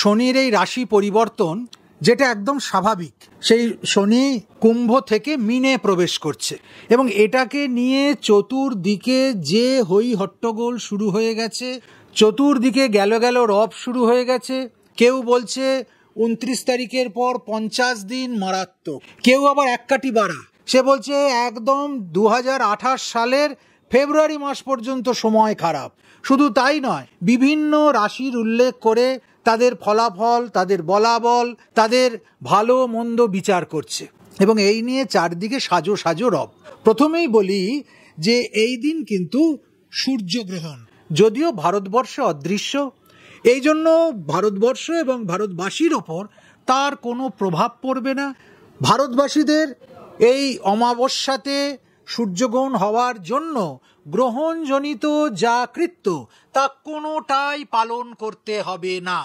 শনির এই রাশি পরিবর্তন, যেটা একদম স্বাভাবিক, সেই শনি কুম্ভ থেকে মীনে প্রবেশ করছে এবং এটাকে নিয়ে চতুর্দিকে যে হই হট্টগোল শুরু হয়ে গেছে, চতুর্দিকে গেল গেল রব শুরু হয়ে গেছে। কেউ বলছে 29 তারিখের পর 50 দিন মারাত্মক, কেউ আবার এক কাঠি বাড়া, সে বলছে একদম 2028 সালের ফেব্রুয়ারি মাস পর্যন্ত সময় খারাপ। শুধু তাই নয়, বিভিন্ন রাশির উল্লেখ করে তাদের ফলাফল, তাদের বলাবল, তাদের ভালো মন্দ বিচার করছে এবং এই নিয়ে চারদিকে সাজো সাজো রব। প্রথমেই বলি যে এই দিন কিন্তু সূর্যগ্রহণ, যদিও ভারতবর্ষে অদৃশ্য, এই জন্য ভারতবর্ষ এবং ভারতবাসীর ওপর তার কোনো প্রভাব পড়বে না। ভারতবাসীদের এই অমাবস্যাতে সূর্যগ্রহণ হওয়ার জন্য গ্রহণজনিত যা কৃত্য তা কোনোটাই পালন করতে হবে না।